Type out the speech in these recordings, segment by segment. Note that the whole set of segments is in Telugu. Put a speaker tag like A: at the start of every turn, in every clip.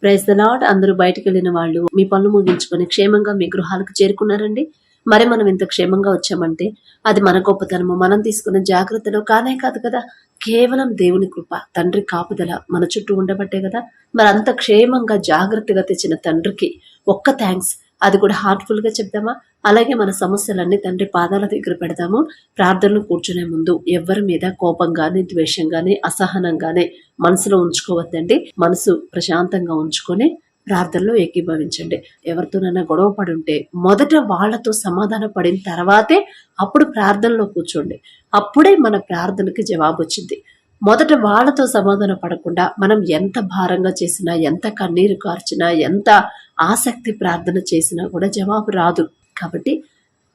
A: Praise the lord. అందరూ బయటికి వెళ్ళిన వాళ్ళు మీ పనులు ముగించుకొని క్షేమంగా మీ గృహాలకు చేరుకున్నారండి. మరి మనం ఇంత క్షేమంగా వచ్చామంటే అది మన గొప్పతనము, మనం తీసుకున్న జాగ్రత్తలు కానే కాదు కదా, కేవలం దేవుని కృప, తండ్రి కాపుదల మన చుట్టూ ఉండబట్టే కదా. మరి అంత క్షేమంగా జాగ్రత్తగా తెచ్చిన తండ్రికి ఒక్క థ్యాంక్స్, అది కూడా హార్ట్ఫుల్ గా చెప్దామా? అలాగే మన సమస్యలన్నీ తండ్రి పాదాల దగ్గర పెడదాము. ప్రార్థనలు కూర్చునే ముందు ఎవరి మీద కోపంగానే, ద్వేషంగానే, అసహనంగానే మనసులో ఉంచుకోవద్దండి. మనసు ప్రశాంతంగా ఉంచుకొని ప్రార్థనలో ఏకీభవించండి. ఎవరితోనైనా గొడవ పడి ఉంటే మొదట వాళ్ళతో సమాధాన పడిన తర్వాతే అప్పుడు ప్రార్థనలో కూర్చోండి. అప్పుడే మన ప్రార్థనకి జవాబు వచ్చింది. మొదట వాళ్ళతో సమాధాన పడకుండా మనం ఎంత భారంగా చేసినా, ఎంత కన్నీరు కార్చినా, ఎంత ఆసక్తి ప్రార్థన చేసినా కూడా జవాబు రాదు. కాబట్టి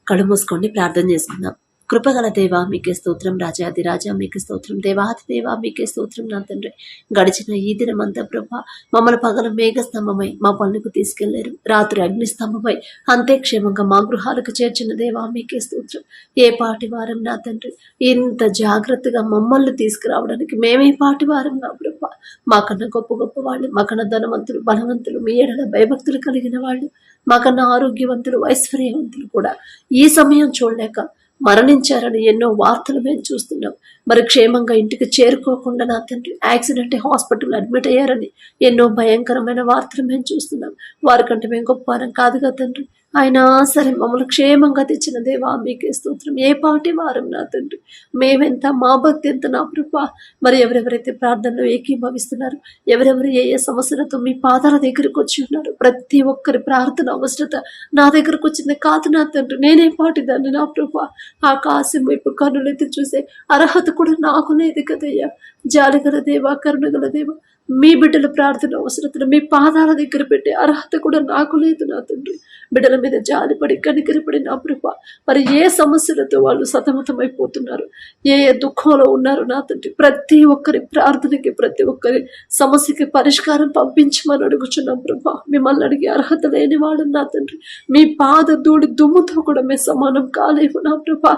A: కళ్ళు మూసుకోండి, ప్రార్థన చేసుకుందాం. కృపగల దేవా మీకే స్తోత్రం, రాజాది రాజా మీకే స్తోత్రం, దేవాది దేవా మీకే స్తోత్రం. నా తండ్రి, గడిచిన ఈ దినమంతా ప్రభా మమ్మల్ని పగల మేఘస్తంభమై మా పనులకు తీసుకెళ్లారు, రాత్రి అగ్నిస్తంభమై అంతే క్షేమంగా మా గృహాలకు చేర్చిన దేవా మీకే స్తోత్రం. ఏ పాటి వారం నా తండ్రి, ఇంత జాగ్రత్తగా మమ్మల్ని తీసుకురావడానికి మేమే పాటి వారం నా ప్రభా. మాకన్నా గొప్ప గొప్ప వాళ్ళు, మాకన్నా ధనవంతులు, బలవంతులు, మీ ఎడల భయభక్తులు కలిగిన వాళ్ళు, మాకన్నా ఆరోగ్యవంతులు, ఐశ్వర్యవంతులు కూడా ఈ సమయం చూడలేక మరణించారని ఎన్నో వార్తలు మేము చూస్తున్నాం. మరి క్షేమంగా ఇంటికి చేరుకోకుండా నా తండ్రి యాక్సిడెంట్ హాస్పిటల్ అడ్మిట్ అయ్యారని ఎన్నో భయంకరమైన వార్తలు మేము చూస్తున్నాం. వారికంటే మేము గొప్ప వారం కాదుగా తండ్రి, అయినా సరే మమ్మల్ని క్షేమంగా తెచ్చిన దేవా మీకే స్తోత్రం. ఏ పాటి వారం నా తండ్రి, మేమెంత, మా భక్తి ఎంత నా ప్రభా. మరి ఎవరెవరైతే ప్రార్థనలో ఏకీభవిస్తున్నారు, ఎవరెవరు ఏ ఏ సమస్యలతో మీ పాదాల దగ్గరకు వచ్చి ఉన్నారు, ప్రతి ఒక్కరి ప్రార్థన అవసరత నా దగ్గరకు వచ్చింది కాదు నా తండ్రి. నేనే పాటిదాన్ని నా ప్రభా. ఆకాశం వైపు కన్నులెత్తి చూసే అర్హత కూడా నాకు లేదు కదయ్యా. జాలిగల దేవా, కరుణగల దేవా, మీ బిడ్డల ప్రార్థన అవసరతను మీ పాదాల దగ్గర పెట్టే అర్హత కూడా నాకు లేదు నా తండ్రి. బిడ్డల మీద జాలిపడి కనికరపడి నా ప్రభా, మరి ఏ సమస్యలతో వాళ్ళు సతమతమైపోతున్నారు, ఏ ఏ దుఃఖంలో ఉన్నారు నా తండ్రి, ప్రతి ఒక్కరి ప్రార్థనకి, ప్రతి ఒక్కరి సమస్యకి పరిష్కారం పంపించమని అడుగుచున్నాం ప్రభా. మిమ్మల్ని అడిగే అర్హత లేని వాళ్ళు నా తండ్రి, మీ పాద ధూళి దుమ్ముతో కూడా మేము సమానం కాలేము నా ప్రభా.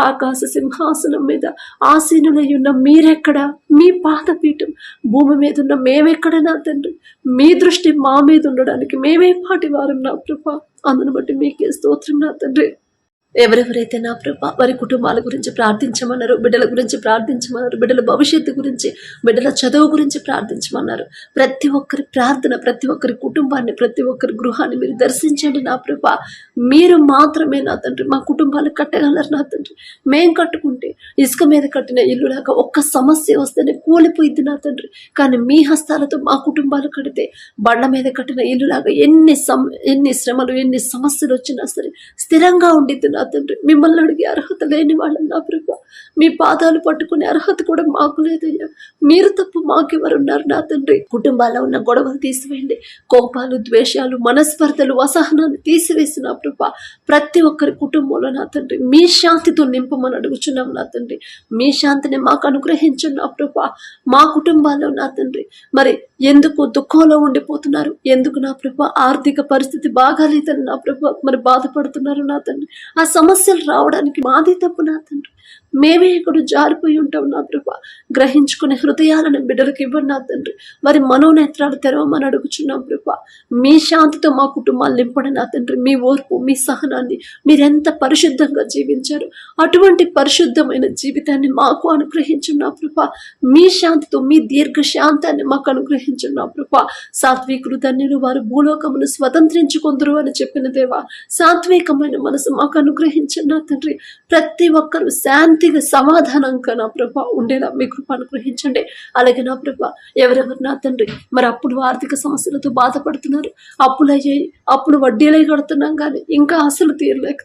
A: ఆకాశ సింహాసనం మీద ఆసీనులై ఉన్న మీరెక్కడా, మీ పాదపీఠం భూమి మీద ఉన్న మేమెక్కడ నా తండ్రి, మీ దృష్టి మా మీద ఉండడానికి మేమే పాటి వారం నా ప్రభా. అందును బట్టి మీకే స్తోత్రం నా తండ్రి. ఎవరెవరైతే నా ప్రభా వారి కుటుంబాల గురించి ప్రార్థించమన్నారు, బిడ్డల గురించి ప్రార్థించమన్నారు, బిడ్డల భవిష్యత్తు గురించి, బిడ్డల చదువు గురించి ప్రార్థించమన్నారు, ప్రతి ఒక్కరి ప్రార్థన, ప్రతి ఒక్కరి కుటుంబాన్ని, ప్రతి ఒక్కరి గృహాన్ని మీరు దర్శించండి నా ప్రభా. మీరు మాత్రమే నా తండ్రి మా కుటుంబాలు కట్టగలరు నా తండ్రి. మేం కట్టుకుంటే ఇసుక మీద కట్టిన ఇల్లులాగా ఒక్క సమస్య వస్తేనే కూలిపోయింది నా తండ్రి. కానీ మీ హస్తాలతో మా కుటుంబాలు కడితే బండ మీద కట్టిన ఇల్లులాగా ఎన్ని శ్రమలు, ఎన్ని సమస్యలు వచ్చినా సరే స్థిరంగా ఉండిద్ది నా తండ్రి. మిమ్మల్ని అడిగే అర్హత లేని వాళ్ళని నా ప్రభా. మీ పాదాలు పట్టుకునే అర్హత కూడా మాకు లేదయ్యా. మీరు తప్ప మాకెవరున్నారు నా తండ్రి. కుటుంబాల్లో ఉన్న గొడవలు తీసివేయండి, కోపాలు, ద్వేషాలు, మనస్పర్ధలు, అసహనాన్ని తీసివేసి నా ప్రభా ప్రతి ఒక్కరి కుటుంబంలో నా తండ్రి మీ శాంతితో నింపమని అడుగుచున్నాం నా తండ్రి. మీ శాంతిని మాకు అనుగ్రహించండి నా ప్రభా. మా కుటుంబాల్లో నా తండ్రి మరి ఎందుకు దుఃఖంలో ఉండిపోతున్నారు, ఎందుకు నా ప్రభా ఆర్థిక పరిస్థితి బాగాలేదని నా ప్రభా మరి బాధపడుతున్నారు నా తండ్రి. ఆ సమస్యలు రావడానికి మాదే తప్పు నా తండ్రి. మేమే ఇక్కడ జారిపోయి ఉంటాం నా ప్రభా. గ్రహించుకునే హృదయాలను బిడ్డలకు ఇవ్వండి నా తండ్రి. మరి మనోనేత్రాలు తెరవమని అడుగుచున్నాం ప్రభా. మీ శాంతితో మా కుటుంబాలు నింపండి నా తండ్రి. మీ ఓర్పు, మీ సహనాన్ని మీరెంత పరిశుద్ధంగా జీవించారు, అటువంటి పరిశుద్ధమైన జీవితాన్ని మాకు అనుగ్రహించున్నా ప్రభా. మీ శాంతితో మీ దీర్ఘ శాంతాన్ని మాకు అనుగ్రహించున్నా ప్రభా. సాత్వికులు ధన్యులు, వారు భూలోకమును స్వతంత్రించుకొందరు అని చెప్పిన దేవా, సాత్వికమైన మనసు మాకు అనుగ్రహించండి నా తండ్రి. ప్రతి ఒక్కరూ శాంతిగా, సమాధానంగా నా ప్రభా ఉండేలా మీ కృప అనుగ్రహించండి. అలాగే నా ప్రభా ఎవరెవరు నా తండ్రి మరి అప్పుడు ఆర్థిక సమస్యలతో బాధపడుతున్నారు, అప్పులయ్యాయి, అప్పుడు వడ్డీలై కడుతున్నాం కానీ ఇంకా అసలు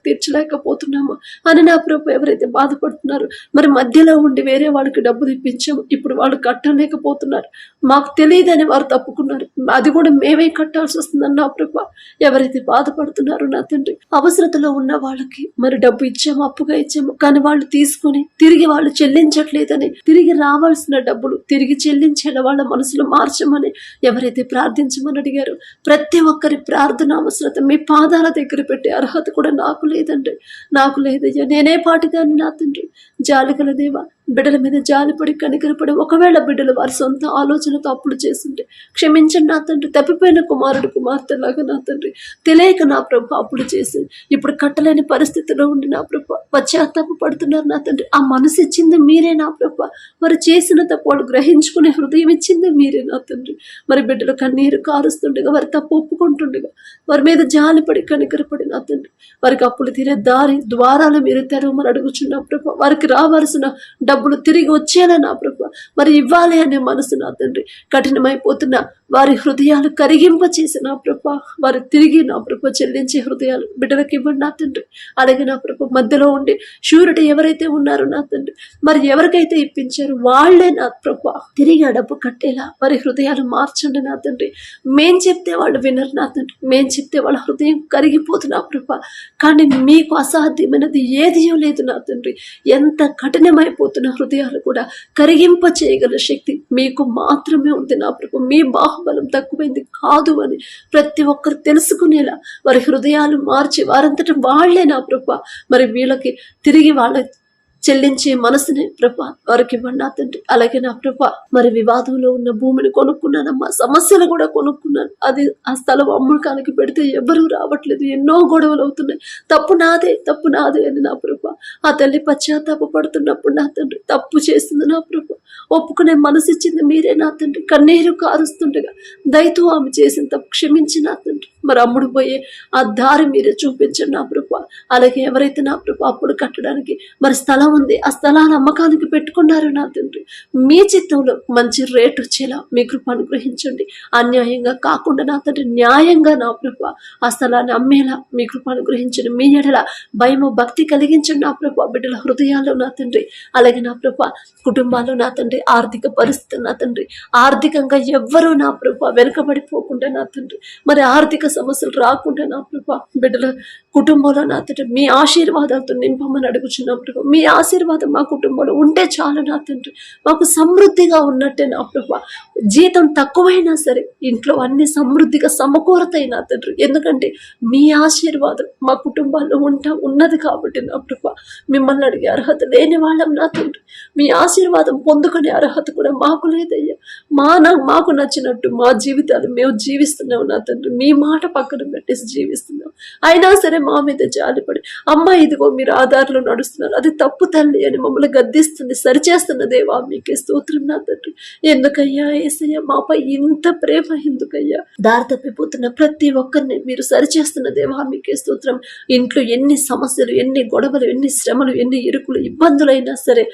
A: తీర్చలేకపోతున్నాము అని నా ప్రభా ఎవరైతే బాధపడుతున్నారు, మరి మధ్యలో ఉండి వేరే వాళ్ళకి డబ్బులు ఇప్పించాము, ఇప్పుడు వాళ్ళు కట్టలేకపోతున్నారు, మాకు తెలియదని వారు తప్పుకున్నారు, అది కూడా మేమే కట్టాల్సి వస్తుందని నా ప్రభా ఎవరైతే బాధపడుతున్నారో నా తండ్రి, అవసరతలో ఉన్న వాళ్ళకి మరి డబ్బు ఇచ్చాము, అప్పుగా ఇచ్చాము, కానీ వాళ్ళు తీసుకుని తిరిగి వాళ్ళు చెల్లించట్లేదని, తిరిగి రావాల్సిన డబ్బులు తిరిగి చెల్లించేలా వాళ్ళ మనసులో మార్చమని ఎవరైతే ప్రార్థించమని అడిగారో ప్రతి ఒక్కరి ప్రార్థన అవసరత మీ పాదాల దగ్గర పెట్టే అర్హత కూడా నాకు లేదండి, నాకు లేదయ్యా. నేనే పాటిదాన్ని నా తండ్రి. జాలిగల దేవా, బిడ్డల మీద జాలిపడి కనికరపడి ఒకవేళ బిడ్డలు వారి సొంత ఆలోచనతో అప్పులు చేస్తుంటే క్షమించండి నా తండ్రి. తప్పిపోయిన కుమారుడు కుమార్తెలాగా నా తండ్రి తెలియక నా ప్రభు అప్పులు చేసి ఇప్పుడు కట్టలేని పరిస్థితిలో ఉండి నా ప్రభు పశ్చాత్తాప పడుతున్నారు నా తండ్రి. ఆ మనసు ఇచ్చింది మీరే నా ప్రభు. వారు చేసిన తప్పు వాళ్ళు గ్రహించుకునే హృదయం ఇచ్చింది మీరే నా తండ్రి. మరి బిడ్డలు కన్నీరు కారుస్తుండగా వారి తప్పు ఒప్పుకుంటుండగా వారి మీద జాలిపడి కనికరపడి నా తండ్రి వారికి అప్పులు తీరే ద్వారాలు మీరు తెరవమని అడుగుచున్నా ప్రభు. వారికి రావాల్సిన డబ్బులు తిరిగి వచ్చేలా నా ప్రభు మరి ఇవ్వాలి అనే మనసు నా తండ్రి కఠినమైపోతున్న వారి హృదయాలు కరిగింప చేసి నా ప్రభు వారు తిరిగి నా ప్రభు చెల్లించే హృదయాలు బిడ్డలకు ఇవ్వండి నా తండ్రి. అలాగే నా ప్రభు మధ్యలో ఉండి షూరిటీ ఎవరైతే ఉన్నారో నా తండ్రి మరి ఎవరికైతే ఇప్పించారో వాళ్లే నా ప్రభు తిరిగి ఆ డబ్బు కట్టేలా వారి హృదయాలు మార్చండి నా తండ్రి. మేం చెప్తే వాళ్ళు వినరు నా తండ్రి. మేం చెప్తే వాళ్ళ హృదయం కరిగిపోతున్నా ప్రభు. కానీ మీకు అసాధ్యమైనది ఏదియో లేదు నా తండ్రి. ఎంత కఠినమైపోతున్న హృదయాలు కూడా కరిగింప చేయగల శక్తి మీకు మాత్రమే ఉంది నా ప్రభు. మీ బాహుబలం తక్కువైంది కాదు అని ప్రతి ఒక్కరు తెలుసుకునేలా వారి హృదయాలు మార్చి వారంతటా వాళ్లే నా ప్రభు మరి వీళ్ళకి తిరిగి వాళ్ళ చెల్లించే మనసుని ప్రభా వారికి ఇవ్వండి నా తండ్రి. అలాగే నా ప్రభా మరి వివాదంలో ఉన్న భూమిని కొనుక్కున్నానమ్మా, సమస్యలు కూడా కొనుక్కున్నాను. అది ఆ స్థలం అమ్మకానికి పెడితే ఎవరూ రావట్లేదు, ఎన్నో గొడవలు అవుతున్నాయి. తప్పు నాదే అని నా ప్రభా ఆ తల్లి పశ్చాత్తాప పడుతున్నప్పుడు నా తండ్రి తప్పు చేస్తుంది నా ప్రభా ఒప్పుకునే మనసు ఇచ్చింది మీరే నా తండ్రి. కన్నీరు కారుస్తుండగా దయతో ఆమె చేసిన తప్పు క్షమించి నా తండ్రి మరి అమ్ముడు పోయే ఆ దారి మీరే చూపించండి నా ప్రభా. అలాగే ఎవరైతే నా ప్రభా అప్పుడు కట్టడానికి మరి స్థలం ఉంది, ఆ స్థలాన్ని అమ్మకానికి పెట్టుకున్నారు నా తండ్రి మీ చిత్తంలో మంచి రేటు వచ్చేలా మీ కృప అనుగ్రహించండి. అన్యాయంగా కాకుండా నా తండ్రి న్యాయంగా నా ప్రభా ఆ స్థలాన్ని అమ్మేలా మీ కృప అనుగ్రహించండి. మీ ఎడల భయము భక్తి కలిగించండి నా ప్రభా బిడ్డల హృదయాల్లో నా తండ్రి. అలాగే నా ప్రభా కుటుంబాల్లో నా తండ్రి ఆర్థిక పరిస్థితి నా తండ్రి ఆర్థికంగా ఎవ్వరూ నా ప్రభా వెనుకబడిపోకుండా నా తండ్రి మరి ఆర్థిక సమస్యలు రాకుండా నా ప్రభా బిడ్డల కుటుంబంలో నా తండ్రి మీ ఆశీర్వాదాలతో నింపమని అడుగుచున్నాం ప్రభా. మీ ఆశీర్వాదం మా కుటుంబంలో ఉంటే చాలు నా తండ్రి. మాకు సమృద్ధిగా ఉన్నట్టే నా ప్రభా. జీతం తక్కువైనా సరే ఇంట్లో అన్ని సమృద్ధిగా సమకూరతాయి నా తండ్రి. ఎందుకంటే మీ ఆశీర్వాదం మా కుటుంబాల్లో ఉన్నది కాబట్టి నా ప్రభా మిమ్మల్ని అడిగే అర్హత లేని వాళ్ళం నా తండ్రి. మీ ఆశీర్వాదం పొందుకునే అర్హత కూడా మాకు లేదయ్యా. మాకు నచ్చినట్టు మా జీవితాలు మేము జీవిస్తున్నాం నా తండ్రి. మీ మాట పక్కన పెట్టేసి జీవిస్తున్నాం. అయినా సరే మా మీద జాలిపడి అమ్మ ఇదిగో మీరు ఆధారంలో నడుస్తున్నారు, అది తప్పు తల్లి అని మమ్మల్ని గద్దిస్తుంది, సరిచేస్తున్న దేవా మీకే స్తోత్రం నా తండ్రి. ఎందుకయ్యా యేసయ్య మాపై ఇంత ప్రేమ ఎందుకయ్యా? దారి తప్పిపోతున్న ప్రతి ఒక్కరిని మీరు సరిచేస్తున్న దేవా మీకే స్తోత్రం. ఇంట్లో ఎన్ని సమస్యలు, ఎన్ని గొడవలు, ఎన్ని శ్రమలు, ఎన్ని ఇరుకులు, ఇబ్బందులైనా సరే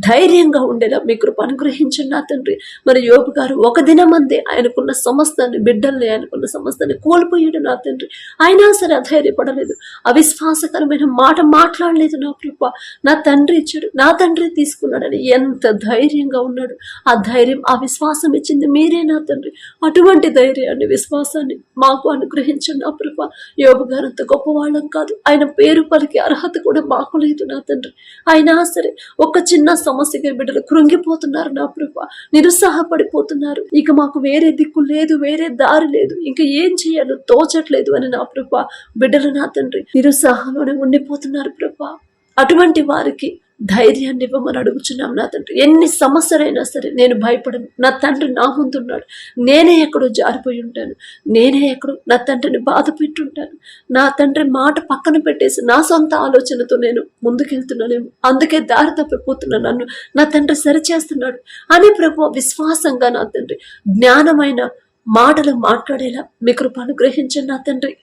A: ధైర్యంగా ఉండేలా మీ కృప అనుగ్రహించండి నా తండ్రి. మరి యోబు గారు ఒక దినమందే ఆయనకున్న సమస్తాన్ని బిడ్డల్ని ఆయనకున్న సమస్తాన్ని కోల్పోయాడు నా తండ్రి. అయినా సరే అధైర్యపడలేదు, అవిశ్వాసకరమైన మాట మాట్లాడలేదు నా కృప. నా తండ్రి ఇచ్చాడు, నా తండ్రి తీసుకున్నాడని ఎంత ధైర్యంగా ఉన్నాడు. ఆ ధైర్యం ఆ విశ్వాసం ఇచ్చింది మీరే నా తండ్రి. అటువంటి ధైర్యాన్ని విశ్వాసాన్ని మాకు అనుగ్రహించండి నా కృప. యోబు గారు అంత గొప్పవాళ్ళం కాదు, ఆయన పేరు పలికి అర్హత కూడా మాకు లేదు నా తండ్రి. అయినా సరే ఒక చిన్న సమస్యగా బిడ్డలు కృంగిపోతున్నారు నా ప్రభా, నిరుత్సాహపడిపోతున్నారు. ఇక మాకు వేరే దిక్కు లేదు, వేరే దారి లేదు, ఇంకా ఏం చేయాలో తోచట్లేదు అని నా ప్రభా బిడ్డలు నా తండ్రి నిరుత్సాహంలోనే ఉండిపోతున్నారు ప్రభా. అటువంటి వారికి ధైర్యాన్ని ఇవ్వమని అడుగుచున్నాం నా తండ్రి. ఎన్ని సమస్యలైనా సరే నేను భయపడను, నా తండ్రి నా ముందున్నాడు. నేనే ఎక్కడో జారిపోయి ఉంటాను, నేనే ఎక్కడో నా తండ్రిని బాధ పెట్టుంటాను. నా తండ్రి మాట పక్కన పెట్టేసి నా సొంత ఆలోచనతో నేను ముందుకెళ్తున్నానేమో, అందుకే దారి తప్పిపోతున్నా, నన్ను నా తండ్రి సరిచేస్తున్నాడు అని ప్రభు విశ్వాసంగా నా తండ్రి జ్ఞానమైన మాటలు మాట్లాడేలా మీ కృప అనుగ్రహించండి నా తండ్రి.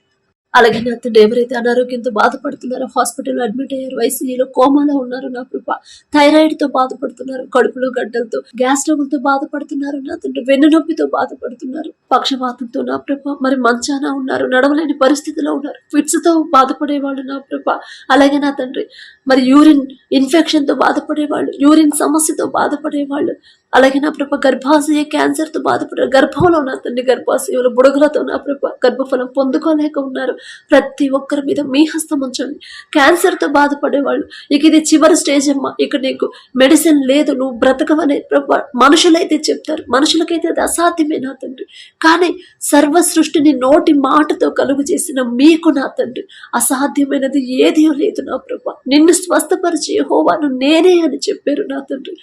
A: అలాగే నా తండ్రి ఎవరైతే అనారోగ్యంతో బాధపడుతున్నారో, హాస్పిటల్లో అడ్మిట్ అయ్యారు, ఐసీయూలో కోమాలో ఉన్నారు నా కృప, థైరాయిడ్ తో బాధపడుతున్నారు, కడుపులో గడ్డలతో, గ్యాస్ ట్రబుల్తో బాధపడుతున్నారు నా తండ్రి, వెన్నునొప్పితో బాధపడుతున్నారు, పక్షపాతంతో నా ప్రభ మరి మంచాన ఉన్నారు, నడవలేని పరిస్థితిలో ఉన్నారు, ఫిట్స్ తో బాధపడేవాళ్ళు నా ప్రభ. అలాగే నా తండ్రి మరి యూరిన్ ఇన్ఫెక్షన్ తో బాధపడేవాళ్ళు, యూరిన్ సమస్యతో బాధపడేవాళ్ళు, అలాగే నా ప్రభ గర్భాశయ క్యాన్సర్ తో బాధపడారు, గర్భంలో నా తండ్రి గర్భాశయంలో బుడగలతో నా ప్రభ గర్భఫలం పొందుకోలేక ఉన్నారు. ప్రతి ఒక్కరి మీద మీ హస్తం ఉంచండి. క్యాన్సర్ తో బాధపడేవాళ్ళు, ఇక ఇది చివరి స్టేజ్ అమ్మా, ఇక నీకు మెడిసిన్ లేదు, నువ్వు బ్రతకవనే ప్రభ మనుషులైతే చెప్తారు, మనుషులకైతే అది అసాధ్యమే నా తండ్రి. కానీ సర్వ సృష్టిని నోటి మాటతో కలుగు చేసిన మీకు నా తండ్రి అసాధ్యమైనది ఏదీ లేదు నా ప్రభ. నిన్ను స్వస్థపరిచి యెహోవాను నేనే అని చెప్పారు నా తండ్రి.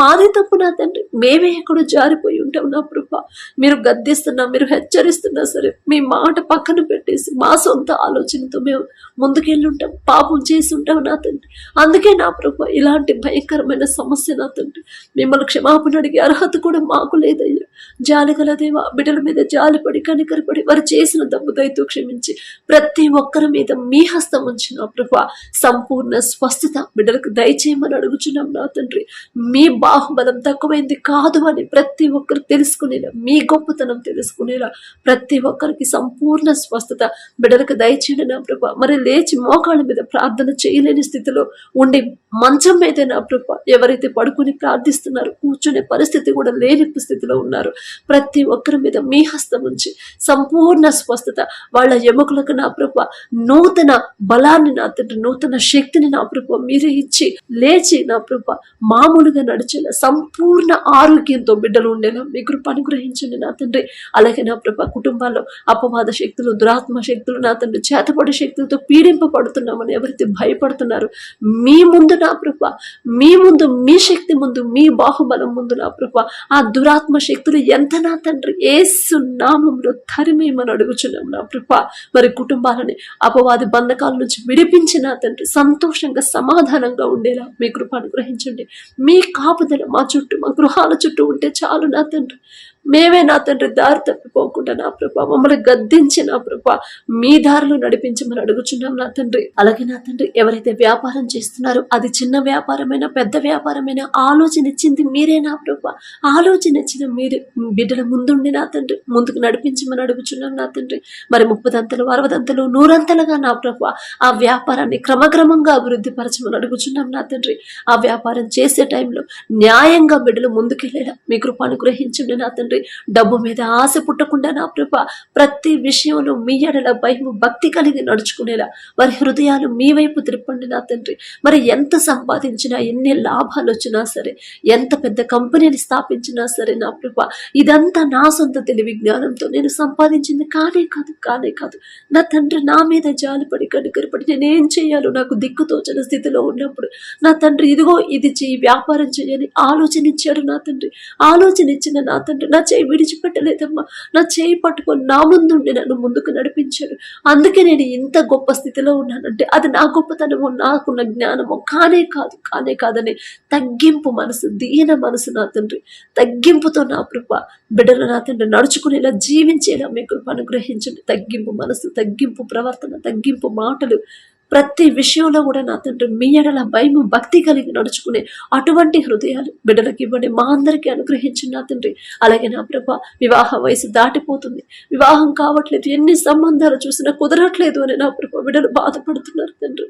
A: మాదే తప్పు నా తండ్రి, మేమే ఎక్కడో జారిపోయి ఉంటాం నా ప్రభా. మీరు గద్దిస్తున్నా, మీరు హెచ్చరిస్తున్నా సరే మీ మాట పక్కన పెట్టేసి మా సొంత ఆలోచనతో మేము ముందుకెళ్ళి ఉంటాం, పాపం చేసి ఉంటాం నా తండ్రి. అందుకే నా ప్రభా ఇలాంటి భయంకరమైన సమస్య నా తండ్రి. మిమ్మల్ని క్షమాపణ అడిగే అర్హత కూడా మాకు లేదయ్యా. జాలిగల దేవా, బిడ్డల మీద జాలిపడి కనికరపడి వారు చేసిన తప్పు దయతో క్షమించి ప్రతి ఒక్కరి మీద మీ హస్తం ఉంచిన ప్రభా సంపూర్ణ స్వస్థత బిడ్డలకు దయచేయమని అడుగుచున్నాం నా తండ్రి. మీ బాహుబలం తక్కువైంది కాదు అని ప్రతి ఒక్కరు తెలుసుకునేలా, మీ గొప్పతనం తెలుసుకునేలా ప్రతి ఒక్కరికి సంపూర్ణ స్వస్థత బిడ్డలకు దయచేయండి నా ప్రభా. మరి లేచి మోకాళ్ళ మీద ప్రార్థన చేయలేని స్థితిలో ఉండి మంచం మీద నా ప్రభా ఎవరైతే పడుకుని ప్రార్థిస్తున్నారు, కూర్చునే పరిస్థితి కూడా లేని స్థితిలో ఉన్నారు, ప్రతి ఒక్కరి మీద మీ హస్తం ఉంచి సంపూర్ణ స్వస్థత, వాళ్ళ ఎముకలకు నా ప్రభా నూతన బలాన్ని నా తండ్రి, నూతన శక్తిని నా ప్రభా మీరే ఇచ్చి లేచి నా ప్రభా మామూలుగా నడిచేలా సంపూర్ణ ఆరోగ్యంతో బిడ్డలు ఉండేలా మీ కృప అనుగ్రహించండి నా తండ్రి. అలాగే నా ప్రభా కుటుంబాల్లో అపవాద శక్తులు, దురాత్మ శక్తులు నా తండ్రి, చేతపడే శక్తులతో పీడింపబడుతున్నామని ఎవరైతే భయపడుతున్నారు, మీ ముందు నా ప్రభా, మీ ముందు, మీ శక్తి ముందు, మీ బాహుబలం ముందు నా ప్రభా ఆ దురాత్మ శక్తులు ఎంత నా తండ్రి యేసు నామములో తరిమేమని అడుగుచున్నాం నా ప్రభా. మరి కుటుంబాలని అపవాది బంధకాల నుంచి విడిపించి నా తండ్రి సంతోషంగా సమాధానంగా ఉండేలా మీ కృప అనుగ్రహించండి. మీ కాపుదల మా చుట్టూ, మా గృహాల చుట్టూ ఉంటే చాలు నా తండ్రి. మేమే నా తండ్రి దారి తప్పిపోకుండా నా ప్రభా మమ్మల్ని గద్దించి నా ప్రభా మీ దారిలో నడిపించమని అడుగుచున్నాం నా తండ్రి. అలాగే నా తండ్రి ఎవరైతే వ్యాపారం చేస్తున్నారో అది చిన్న వ్యాపారమైనా పెద్ద వ్యాపారమైనా ఆలోచన ఇచ్చింది మీరే నా ప్రభా. ఆలోచన ఇచ్చిన మీరే బిడ్డల ముందుండి నా తండ్రి ముందుకు నడిపించమని అడుగుచున్నాం నా తండ్రి. మరి 30 60 100 నా ప్రభా ఆ వ్యాపారాన్ని క్రమక్రమంగా అభివృద్ధి పరచమని అడుగుచున్నాం నా తండ్రి. ఆ వ్యాపారం చేసే టైంలో న్యాయంగా బిడ్డలు ముందుకెళ్ళేలా మీ కృప అనుగ్రహించండి నా తండ్రి. డబ్బు మీద ఆశ పుట్టకుండా నా ప్రభా ప్రతి విషయంలో మీ ఎడల భయము భక్తి కలిగి నడుచుకునేలా వారి హృదయాలు మీ వైపు తిప్పండి నా తండ్రి. మరి ఎంత సంపాదించినా, ఎన్ని లాభాలు వచ్చినా సరే, ఎంత పెద్ద కంపెనీని స్థాపించినా సరే నా ప్రభా ఇదంతా నా సొంత తెలివి జ్ఞానంతో నేను సంపాదించింది కానే కాదు నా తండ్రి. నా మీద జాలిపడి కనికరపడి నేనేం చేయాలో నాకు దిక్కుతోచన స్థితిలో ఉన్నప్పుడు నా తండ్రి ఇదిగో ఇది చెయ్యి, వ్యాపారం చేయని ఆలోచన ఇచ్చాడు నా తండ్రి. ఆలోచన ఇచ్చిన నా తండ్రి నా చేయి విడిచిపెట్టలేదమ్మా. నా చేయి పట్టుకొని నా ముందుండి నన్ను ముందుకు నడిపించాడు. అందుకే నేను ఇంత గొప్ప స్థితిలో ఉన్నానంటే అది నా గొప్పతనమో నాకున్న జ్ఞానమో కానే కాదని తగ్గింపు మనసు, దీన మనసు నా తండ్రి, తగ్గింపుతో నా కృప బిడ్డలు నా తండ్రి నడుచుకునేలా జీవించేలా మీ కృప అనుగ్రహించండి. తగ్గింపు మనసు, తగ్గింపు ప్రవర్తన, తగ్గింపు మాటలు, ప్రతి విషయంలో కూడా నా తండ్రి మీ ఎడల భయము భక్తి కలిగి నడుచుకునే అటువంటి హృదయాలు బిడ్డలకు ఇవ్వండి, మా అందరికీ అనుగ్రహించండి నా తండ్రి. అలాగే నా ప్రభా వివాహ వయసు దాటిపోతుంది, వివాహం కావట్లేదు, ఎన్ని సంబంధాలు చూసినా కుదరట్లేదు అని నా ప్రభా బిడ్డలు బాధపడుతున్నారు తండ్రి.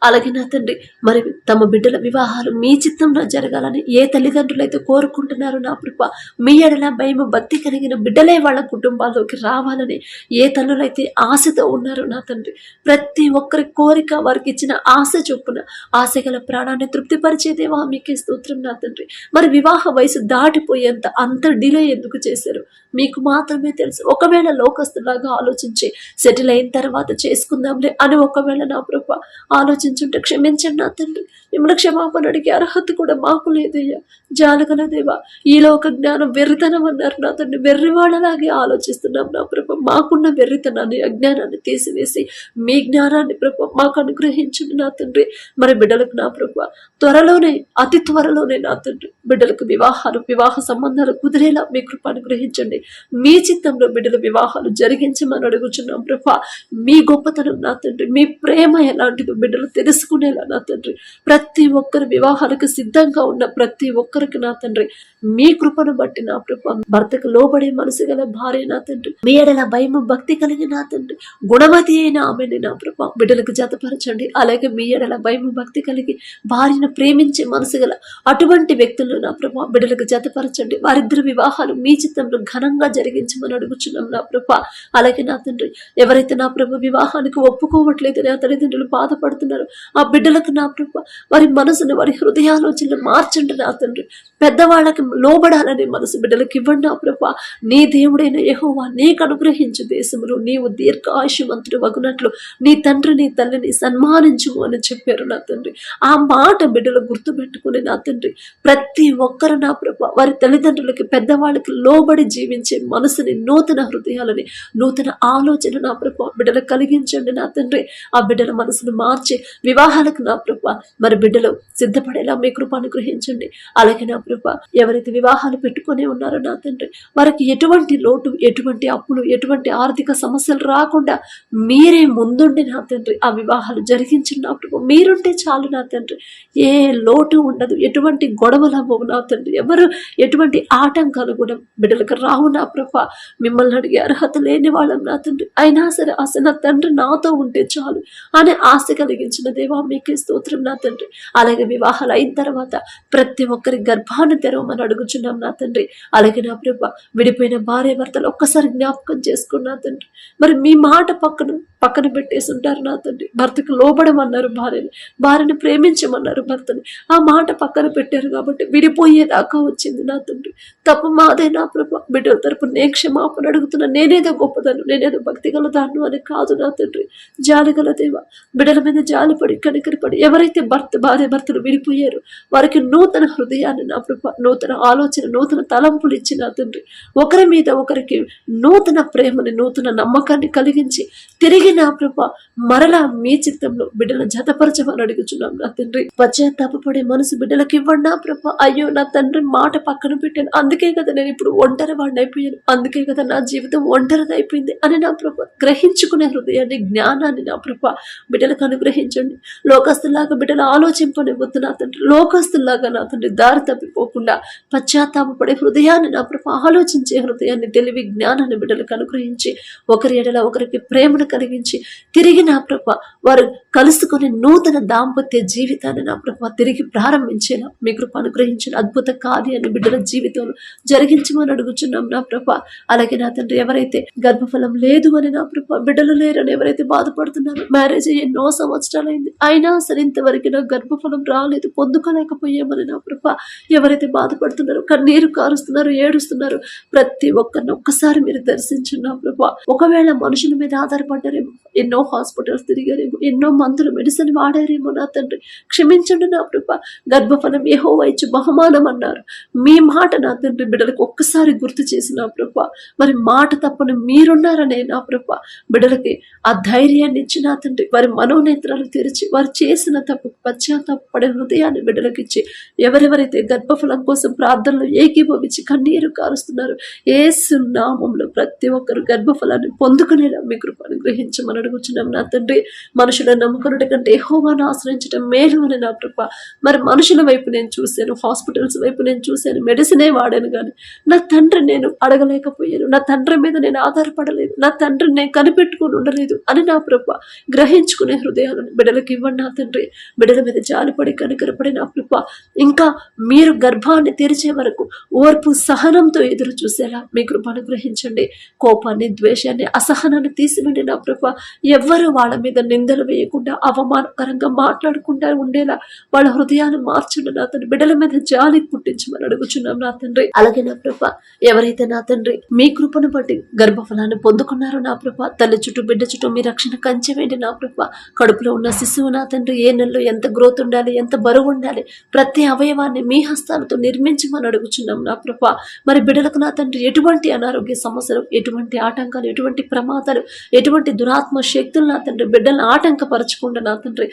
A: అలాగే నా తండ్రి మరి తమ బిడ్డల వివాహాలు మీ చిత్తంలో జరగాలని ఏ తల్లిదండ్రులైతే కోరుకుంటున్నారో నా ప్రభా మీ ఎడల భయము భక్తి కలిగిన బిడ్డలే వాళ్ళ కుటుంబాల్లోకి రావాలని ఏ తల్లులైతే ఆశతో ఉన్నారో నా తండ్రి ప్రతి ఒక్కరి కోరిక వారికి ఇచ్చిన ఆశ చొప్పున ఆశ గల ప్రాణాన్ని తృప్తిపరిచేదేవా మీకే స్తోత్రం నా తండ్రి. మరి వివాహ వయసు దాటిపోయేంత అంత డిలే ఎందుకు చేశారు మీకు మాత్రమే తెలుసు. ఒకవేళ లోకస్తులాగా ఆలోచించి సెటిల్ అయిన తర్వాత చేసుకుందాంలే అని ఒకవేళ నా ప్రభా ఆలోచించుంటే క్షమించండి నా తండ్రి. మిమ్మల్ని క్షమాపణ అడిగే అర్హత కూడా మాకు లేదయ్యా. జాలగల దేవా ఈ లోక జ్ఞానం వెర్రితనం అన్నారు నా తండ్రి. వెర్రివాళ్ళలాగే ఆలోచిస్తున్నాం నా ప్రభా. మాకున్న వెర్రితనాన్ని, అజ్ఞానాన్ని తీసివేసి మీ జ్ఞానాన్ని ప్రభా మాకు అనుగ్రహించండి నా తండ్రి. మరి బిడ్డలకు నా ప్రభా త్వరలోనే, అతి త్వరలోనే నా తండ్రి బిడ్డలకు వివాహ సంబంధాలు కుదిరేలా మీ కృప అనుగ్రహించండి. మీ చిత్తంలో బిడ్డల వివాహాలు జరిగించమని అడుగుచున్నాం ప్రభా. మీ గొప్పతనం నా తండ్రి, మీ ప్రేమ ఎలాంటిదో బిడ్డలు తెలుసుకునేలా నా తండ్రి ప్రతి ఒక్కరి వివాహాలకు సిద్ధంగా ఉన్న ప్రతి ఒక్కరికి నా తండ్రి మీ కృపను బట్టి నా ప్రభా భర్తకు లోబడే మనసు గల భార్య నా తండ్రి, మీ ఎడల భయము భక్తి కలిగి నా తండ్రి గుణమతి అయిన ఆమెని నా ప్రభా బిడ్డలకు జతపరచండి. అలాగే మీ ఎడల భయము భక్తి కలిగి భార్యను ప్రేమించే మనసు గల అటువంటి వ్యక్తులను నా ప్రభా బిడ్డలకు జతపరచండి. వారిద్దరు వివాహాలు మీ చిత్తంలో ఘనంగా జరిగించమని అడుగుచున్నాం నా ప్రభా. అలాగే నా తండ్రి ఎవరైతే నా ప్రభు వివాహానికి ఒప్పుకోవట్లేదు నా తల్లిదండ్రులు బాధపడుతున్నారు ఆ బిడ్డలకు నా ప్రభ వారి మనసును వారి హృదయాలోచనలు మార్చండి నా తండ్రి. పెద్దవాళ్ళకి లోబడాలని మనసు బిడ్డలకు ఇవ్వండి నా ప్రభ. నీ దేవుడైన యెహోవా నీకు అనుగ్రహించు దేశములు నీవు దీర్ఘాయుష్మంతుడు వగునట్లు నీ తండ్రి నీ తల్లిని సన్మానించుము అని చెప్పారు నా తండ్రి. ఆ మాట బిడ్డలు గుర్తుపెట్టుకుని నా తండ్రి ప్రతి ఒక్కరు నా ప్రభ వారి తల్లిదండ్రులకి పెద్దవాళ్ళకి లోబడి జీవించే మనసుని, నూతన హృదయాలని, నూతన ఆలోచన నా ప్రభ బిడ్డలు కలిగించండి నా తండ్రి. ఆ బిడ్డల మనసును మార్చి వివాహాలకు నా ప్రభ మరి బిడ్డలు సిద్ధపడేలా మీ కృప అనుగ్రహించండి. అలాగే నా ప్రభ ఎవరైతే వివాహాలు పెట్టుకునే ఉన్నారో నా తండ్రి వారికి ఎటువంటి లోటు, ఎటువంటి అప్పులు, ఎటువంటి ఆర్థిక సమస్యలు రాకుండా మీరే ముందుండి నా తండ్రి ఆ వివాహాలు జరిగించండి నా ప్రభ. మీరుంటే చాలు నా తండ్రి, ఏ లోటు ఉండదు, ఎటువంటి గొడవలు అవ్వవు నా తండ్రి, ఎవరు ఎటువంటి ఆటంకాలు కూడా బిడ్డలకు రావు నా ప్రభ. మిమ్మల్ని అడిగే అర్హత లేని వాళ్ళం నా తండ్రి, అయినా సరే అసలు నా తండ్రి నాతో ఉంటే చాలు అనే ఆశ కలిగించిన దేవా మీకే స్తోత్రం నా తండ్రి. అలాగే వివాహాలు అయిన తర్వాత ప్రతి ఒక్కరి గర్భాన్ని తెరవమని అడుగుచున్నాం నా తండ్రి. అలాగే నా ప్రభ విడిపోయిన భార్య భర్తలు ఒక్కసారి జ్ఞాపకం చేసుకున్నా తండ్రి. మరి మీ మాట పక్కన పెట్టేసి ఉంటారు నా తండ్రి. భర్తకు లోబడమన్నారు భార్యని ప్రేమించమన్నారు భర్తని, ఆ మాట పక్కన పెట్టారు కాబట్టి విడిపోయేదాకా వచ్చింది నా తండ్రి. తప్పు మాదే నా ప్రభ. బిడ్డల తరపు నేను క్షమాపణ అడుగుతున్నా. నేనేదో గొప్పదాను, నేనేదో భక్తి గలదాను అని కాదు నా తండ్రి. జాలి గల దేవ బిడ్డల మీద జాలిపడి కనికరపడి ఎవరైతే భార్య భర్తలు విడిపోయారు వారికి నూతన హృదయాన్ని నా ప్రభ, నూతన ఆలోచన, నూతన తలంపులు ఇచ్చి నా తండ్రి ఒకరి మీద ఒకరికి నూతన ప్రేమని, నూతన నమ్మకాన్ని కలిగించి తిరిగి నా ప్రభ మరలా మీ చిత్తంలో బిడ్డల జతపరచమని అడుగుచున్నాం నా తండ్రి. పశ్చాత్తాపడే మనసు బిడ్డలకి ఇవ్వండి నా ప్రభ. అయ్యో నా తండ్రి మాట పక్కన పెట్టాను, అందుకే కదా నేను ఇప్పుడు ఒంటరి వాడిని అయిపోయాను, అందుకే కదా నా జీవితం ఒంటరిది అయిపోయింది అని నా ప్రభ గ్రహించుకునే హృదయాన్ని, జ్ఞానాన్ని నా ప్రభ బిడ్డలకు అనుగ్రహించండి. లోకస్తులాగా బిడ్డలు ఆలోచింపనివ్వద్దు నా తండ్రి. లోకస్తులాగా నా తండ్రి దారి తప్పిపోకుండా పశ్చాత్తాపడే హృదయాన్ని నా ప్రభ, ఆలోచించే హృదయాన్ని, తెలివి జ్ఞానాన్ని బిడ్డలకు అనుగ్రహించి ఒకరి ఎడల ఒకరికి ప్రేమను కలిగించి తిరిగి నా ప్రభ వారు కలుసుకునే నూతన దాంపత్య జీవితాన్ని నా ప్రభ తిరిగి ప్రారంభించేలా మీ కృప అనుగ్రహించిన అద్భుత కార్యాన్ని బిడ్డల జీవితంలో జరిగించమని అడుగుచున్నాం నా ప్రభ. అలాగే నా తండ్రి ఎవరైతే గర్భఫలం లేదు అని నా ప్రభ, బిడ్డలు లేరని ఎవరైతే బాధపడుతున్నారో, మ్యారేజ్ ఎన్నో సంవత్సరాలైంది అయినా సరే ఇంతవరకు నా గర్భఫలం రాలేదు, పొందుకోలేకపోయామని నా ప్రభ ఎవరైతే బాధపడుతున్నారో, కన్నీరు కారుస్తున్నారు, ఏడుస్తున్నారు, ప్రతి ఒక్కరిని ఒక్కసారి మీరు దర్శించండి నా ప్రభ. ఒకవేళ మనుషుల మీద ఆధారపడ్డారేమో, ఎన్నో హాస్పిటల్స్ తిరిగారేమో, ఎన్నో మందులు మెడిసిన్ వాడారేమో నా తండ్రి క్షమించండి నా ప్రభ. గర్భఫలం యెహోవా ఇచ్చు బహుమానం అన్నారు. మీ మాట నా తండ్రి బిడ్డలకు ఒక్కసారి గుర్తు చేసి నా ప్రభ మరి మాట తప్పని మీరున్నారనే నా ప్రభ బిడ్డలకి ఆ ధైర్యాన్ని ఇచ్చి నా తండ్రి వారి మనోనేత్రాలు తెరిచి వారు చేసిన తప్పుకు పశ్చాత్తాపడే హృదయాన్ని బిడ్డలకు ఇచ్చి ఎవరెవరైతే గర్భఫలం కోసం ప్రార్థనలు ఏకీభవించి కన్నీరు కారుస్తున్నారు యేసు నామములో ప్రతి ఒక్కరు గర్భఫలాన్ని పొందుకునేలా మీ కృపను గ్రహించమని అడుగుచున్నాం నా తండ్రి. మనుషులను నమ్ముకున్నట్టు కంటే యెహోవాను ఆశ్రయించడం మేలు అని నా ప్రభ. మరి మనుషుల వైపు నేను చూశాను, హాస్పిటల్స్ వైపు నేను చూశాను, మెడిసినే వాడాను, కానీ నా తండ్రి నేను అడగలేకపోయాను, నా తండ్రి మీద నేను ఆధారపడలేదు, నా తండ్రిని నేను కనిపెట్టుకుని ఉండలేదు అని నా ప్రభ గ్రహించుకునే హృదయాలను బిడ్డలకు ఇవ్వండి నా తండ్రి. బిడ్డల మీద జాలిపడి కనికరపడి నా ప్రభ ఇంకా మీరు గర్భాన్ని తెరిచే వరకు ఓర్పు సహనంతో ఎదురు చూసేలా మీ కృపను గ్రహించండి. కోపాన్ని, ద్వేషాన్ని, అసహనాన్ని తీసినండి నా ప్రభ. ఎవ్వరు వాళ్ళ మీద నిందలు వేయకుండా, అవమానకరంగా మాట్లాడకుండా ఉండేలా వాళ్ళ హృదయాన్ని మార్చండి నా తండ్రి. బిడ్డల మీద జాలి పుట్టించమని అడుగుచున్నాం నా తండ్రి. అలాగే నా ప్రభ ఎవరైతే నా తండ్రి మీ కృపను బట్టి గర్భఫలాన్ని పొందుకున్నారో నా ప్రభ, తల్లి చుట్టూ బిడ్డ చుట్టూ మీ రక్షణ కంచె వేయండి నా ప్రభ. కడుపులో ఉన్న శిశువు నా తండ్రి ఏ నెలలో ఎంత గ్రోత్ ఉండాలి, ఎంత బరువు ఉండాలి, ప్రతి అవయవాన్ని మీ హస్తాలతో నిర్మించమని అడుగుచున్నాం నా ప్రభ. మరి బిడ్డలకు నా తండ్రి ఎటువంటి అనారోగ్య సమస్యలు, ఎటువంటి ఆటంకాలు, ఎటువంటి ప్రమాదాలు, ఎటువంటి దురాత్మ శక్తులు నా తండ్రి బిడ్డలను ఆటంకపరచకుండా నా తండ్రి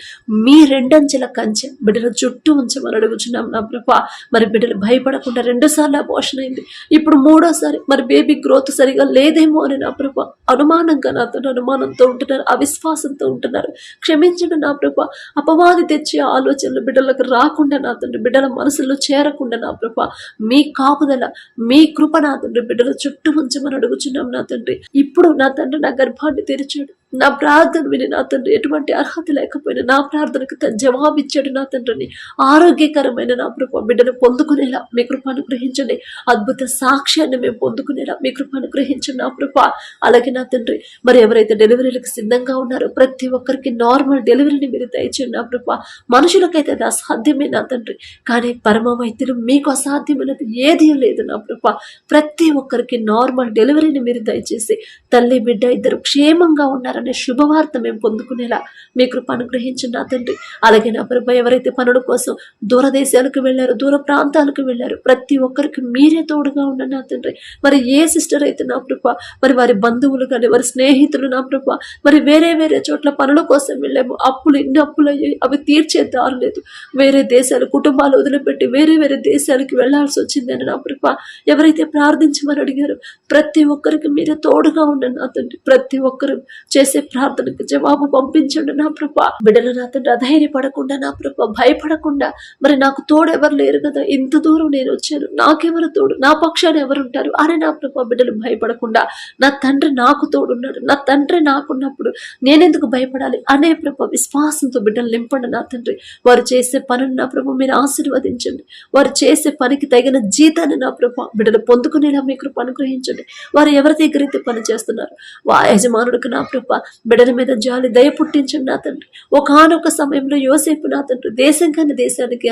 A: మీ రెండంచెల కంచె బిడ్డల చుట్టూ ఉంచమని అడుగుచున్నాం నా ప్రభ. మరి బిడ్డలు భయపడకుండా 2 సార్లు అబోర్షన్ అయింది, ఇప్పుడు 3వసారి మరి బేబీ గ్రోత్ సరిగా లేదేమో అని నా ప్రభ అనుమానంగా నా తండ్రి అనుమానంతో ఉంటున్నారు, అవిశ్వాసంతో ఉంటున్నారు. క్షమించండి నా ప్రభ. అపవాది తెచ్చే ఆలోచనలు బిడ్డలకు రాకుండా నా తండ్రి బిడ్డల మనసుల్లో చేరకుండా నా ప్రభ మీ కాపుదల, మీ కృప నా తండ్రి బిడ్డల చుట్టూ ఉంచమని అడుగుచున్నాం నా తండ్రి. ఇప్పుడు నా తండ్రి నా గర్భాన్ని తెరిచాడు, నా ప్రార్థన విని నా తండ్రి, ఎటువంటి అర్హత లేకపోయినా నా ప్రార్థనకు జవాబిచ్చాడు నా తండ్రిని. ఆరోగ్యకరమైన నా ప్రభు బిడ్డను పొందుకునేలా మీ కృప అనుగ్రహించండి. అద్భుత సాక్ష్యాన్ని మేము పొందుకునేలా మీ కృప అనుగ్రహించండి నా ప్రభు. అలాగే నా తండ్రి, మరి ఎవరైతే డెలివరీలకు సిద్ధంగా ఉన్నారో ప్రతి ఒక్కరికి నార్మల్ డెలివరీని మీరు దయచేయండి నా ప్రభు. మనుషులకైతే అది అసాధ్యమే నా తండ్రి, కానీ పరమ వైద్యులు మీకు అసాధ్యమైనది ఏదీ లేదు నా ప్రభు. ప్రతి ఒక్కరికి నార్మల్ డెలివరీని మీరు దయచేసి తల్లి బిడ్డ ఇద్దరు క్షేమంగా ఉన్నారనే శుభవార్త మేము పొందుకునేలా మీ కృప అనుగ్రహించండి నా తండ్రి. అలాగే నా ప్రభు, ఎవరైతే పనుల కోసం దూరదేశాలకు వెళ్ళారు, దూర ప్రాంతాలకు వెళ్ళారు, ప్రతి ఒక్కరికి మీరే తోడుగా ఉండండి నా తండ్రి. మరి ఏ సిస్టర్ అయితే నా ప్రభు, మరి వారి బంధువులు కానీ వారి స్నేహితులు నా ప్రభు, మరి వేరే వేరే చోట్ల పనుల కోసం వెళ్ళాము, అప్పులు ఇన్ని అప్పులు అయ్యాయి, అవి తీర్చే దారు లేదు, వేరే దేశాలు కుటుంబాలు వదిలిపెట్టి వేరే వేరే దేశాలకు వెళ్లాల్సి వచ్చిందని నా ప్రభు, ఎవరైతే ప్రార్థించమని అడిగారు ప్రతి ఒక్కరికి మీరే తోడుగా ఉండండి నా తండ్రి. ప్రతి ఒక్కరు చేసే ప్రార్థనకు జవాబు పంపించండి నా ప్రభా. బిడ్డలు నా తండ్రి అధైర్యపడకుండా నా ప్రభా, భయపడకుండా, మరి నాకు తోడు ఎవరు లేరు కదా, ఇంత దూరం నేను వచ్చాను, నాకెవరు తోడు, నా పక్షాన్ని ఎవరుంటారు అని నా ప్రభా బిడ్డలు భయపడకుండా, నా తండ్రి నాకు తోడున్నాడు, నా తండ్రి నాకున్నప్పుడు నేనెందుకు భయపడాలి అనే ప్రభా విశ్వాసంతో బిడ్డలు నింపండి నా తండ్రి. వారు చేసే పనులు నా ప్రభా మీరు ఆశీర్వదించండి. వారు చేసే పనికి తగిన జీతాన్ని నా ప్రభా బిడ్డలు పొందుకునేలా మీ కృప అనుగ్రహించండి. వారు ఎవరి దగ్గర అయితే పని చేస్తున్నారు వా యజమానుడికి నా ప్రభ బిడ్డల మీద జాలి దయ పుట్టించండి నా తండ్రి. ఒకానొక సమయంలో యోసేపు నా తండ్రి దేశం కాని దేశానికి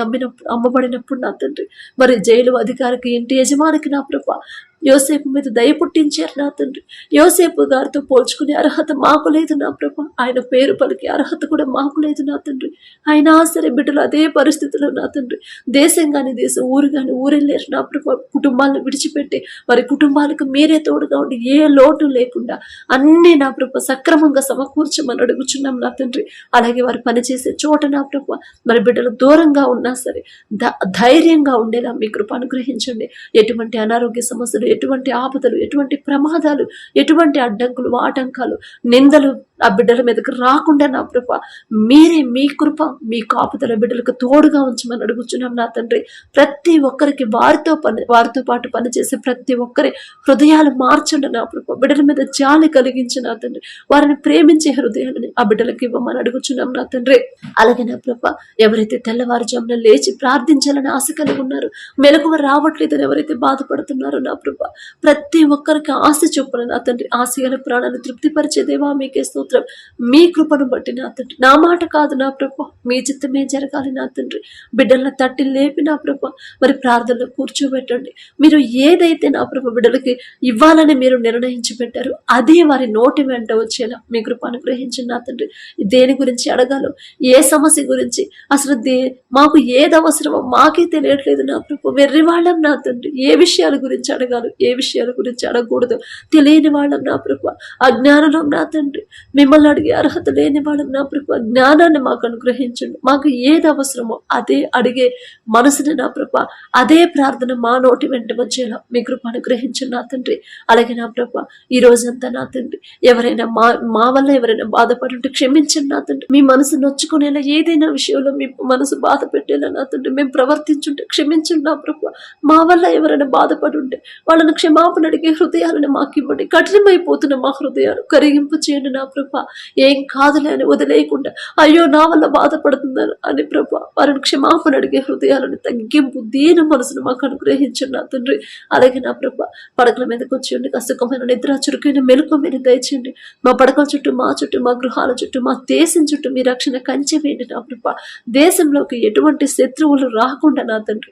A: అమ్మబడినప్పుడు నా తండ్రి, మరి జైలు అధికారికి ఇంటి యజమానికి నా ప్రభ యోసేపు మీద దయ పుట్టించారు నా తండ్రి. యోసేపు గారితో పోల్చుకునే అర్హత మాకు లేదు నా ప్రభ, ఆయన పేరు పలికే అర్హత కూడా మాకు లేదు నా తండ్రి. అయినా సరే బిడ్డలు అదే పరిస్థితిలో నా తండ్రి దేశం కాని దేశం, ఊరు కాని ఊరెళ్ళారు నా ప్రభ. కుటుంబాలను విడిచిపెట్టి వారి కుటుంబాలకు మీరే తోడుగా ఉండి ఏ లోటు లేకుండా అన్నీ నా ప్రభ సక్రమంగా సమకూర్చమని అడుగుచున్నాం నా తండ్రి. అలాగే వారు పనిచేసే చోట నా ప్రభ మరి బిడ్డలు దూరంగా ఉన్నా సరే ధైర్యంగా ఉండేలా మీ కృప అనుగ్రహించండి. ఎటువంటి అనారోగ్య సమస్యలు, ఎటువంటి ఆపదలు, ఎటువంటి ప్రమాదాలు, ఎటువంటి అడ్డంకులు, ఆటంకాలు, నిందలు ఆ బిడ్డల మీదకి రాకుండా నా ప్రభ మీరే మీ కృప మీ కాపుదల బిడ్డలకు తోడుగా ఉంచమని అడుగుచున్నాం నా తండ్రి. ప్రతి ఒక్కరికి వారితో పాటు పనిచేసే ప్రతి ఒక్కరి హృదయాలు మార్చండి నా ప్రభ. బిడ్డల మీద జాలి కలిగించి నా తండ్రి వారిని ప్రేమించే హృదయాలని ఆ బిడ్డలకు ఇవ్వమని అడుగుచున్నాం నా తండ్రి. అలాగే నా ప్రభ ఎవరైతే తెల్లవారుజామున లేచి ప్రార్థించాలని ఆశ కలిగి ఉన్నారు, మెలకువ రావట్లేదని ఎవరైతే బాధపడుతున్నారో నా ప్రభ ప్రతి ఒక్కరికి ఆశ చొప్పున నా తండ్రి ఆశయాల ప్రాణాన్ని తృప్తిపరిచే దేవా మీకే స్తోత్రం. మీ కృపను బట్టి నా తండ్రి, నా మాట కాదు నా ప్రభ మీ చిత్తమే జరగాలి నా తండ్రి. బిడ్డలను తట్టి లేపి నా ప్రభ మరి ప్రార్థనలో కూర్చోబెట్టండి. మీరు ఏదైతే నా ప్రభ బిడ్డలకి ఇవ్వాలని మీరు నిర్ణయించి పెట్టారు అదే వారి నోటి వెంట వచ్చేలా మీ కృప అనుగ్రహించండి నా తండ్రి. దేని గురించి అడగాలో, ఏ సమస్య గురించి అసలు మాకు ఏది అవసరమో మాకే తెలియట్లేదు నా ప్రభ. వెర్రి వాళ్ళం నా తండ్రి, ఏ విషయాల గురించి అడగాలి, ఏ విషయాల గురించి అడగకూడదు తెలియని వాళ్ళం నా ప్రభ. అజ్ఞానం నా తండ్రి, మిమ్మల్ని అడిగే అర్హత లేని వాళ్ళం నా ప్రభ. జ్ఞానాన్ని మాకు అనుగ్రహించండి. మాకు ఏది అవసరమో అదే అడిగే మనసుని నా ప్రభ, అదే ప్రార్థన మా నోటి వెంట వచ్చేలా మీ కృప అనుగ్రహించండి నా తండ్రి. అలాగే నా ప్రభ ఈ రోజంతా నా తండ్రి ఎవరైనా మా వల్ల ఎవరైనా బాధపడి ఉంటే క్షమించండి నా తండ్రి. మీ మనసు నొచ్చుకునేలా ఏదైనా విషయంలో మీ మనసు బాధ పెట్టేలా నా తండ్రి మేము ప్రవర్తించుంటే క్షమించండి నా ప్రభ. మా వల్ల ఎవరైనా బాధపడి ఉంటే వాళ్ళని క్షమాపణ అడిగే హృదయాలను మాకు ఇవ్వండి. కఠినమైపోతున్న మా హృదయాలు కరిగింపు చేయండి నా ప్రభ. ఏం కాదులే అని వదిలేయకుండా అయ్యో నా వల్ల బాధపడుతున్నారు అని ప్రభ వారిని క్షమాపణ అడిగే హృదయాలను తగ్గింపు దీన మనసును మాకు అనుగ్రహించండి నా తండ్రి. అలాగే నా ప్రభ పడకల మీదకి వచ్చి కసుకమైన నిద్ర చురుకైన మెలకు మీరు దయచేయండి. మా పడకల చుట్టూ, మా చుట్టూ, మా గృహాల చుట్టూ, మా దేశం చుట్టూ మీ రక్షణ కంచె వేయండి నా ప్రభ. దేశంలోకి ఎటువంటి శత్రువులు రాకుండా నా తండ్రి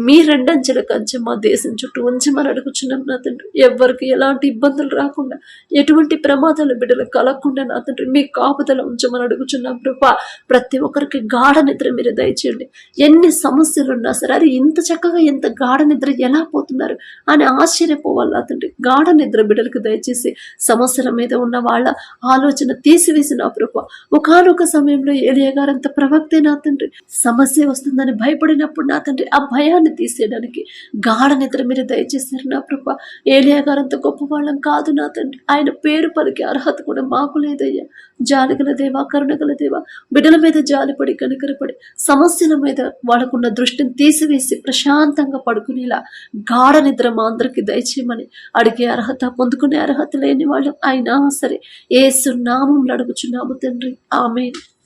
A: మీ రెండంచెల కంచె మా దేశం చుట్టూ ఉంచమని అడుగుచున్నాం నా తండ్రి. ఎవరికి ఎలాంటి ఇబ్బందులు రాకుండా, ఎటువంటి ప్రమాదాలు బిడ్డలు కలగకుండా నా తండ్రి మీ కాపుదల ఉంచమని అడుగుచున్నాం ప్రభా. ప్రతి ఒక్కరికి గాఢ నిద్ర మీరు దయచేయండి. ఎన్ని సమస్యలు ఉన్నా సరే అది ఇంత చక్కగా ఎంత గాఢ నిద్ర ఎలా పోతున్నారు అని ఆశ్చర్యపోవాలి నా తండ్రి. గాఢ నిద్ర బిడ్డలకు దయచేసి సమస్యల మీద ఉన్న వాళ్ళ ఆలోచన తీసివేసి నా ప్రభా. ఒకానొక సమయంలో ఏలియా గారు అంత ప్రవక్తే నా తండ్రి, సమస్య వస్తుందని భయపడినప్పుడు నా తండ్రి ఆ భయాన్ని తీసేయడానికి గాఢ నిద్ర మీరు దయచేశారు నా ప్రభా. ఏలియా గారు అంత గొప్ప వాళ్ళం కాదు నా తండ్రి, ఆయన పేరు పలికి అర్హత కూడా మాకు లేదయ్యా. జాలిగల దేవా, కరుణగల దేవా, బిడ్డల మీద జాలిపడి కనికరపడి సమస్యల మీద వాళ్ళకున్న దృష్టిని తీసివేసి ప్రశాంతంగా పడుకునేలా గాఢ నిద్ర మా అందరికి దయచేయమని అడిగే అర్హత, పొందుకునే అర్హత లేని వాళ్ళు అయినా సరే యేసు నామములో అడుగుచున్నాము తండ్రి. ఆమేన్.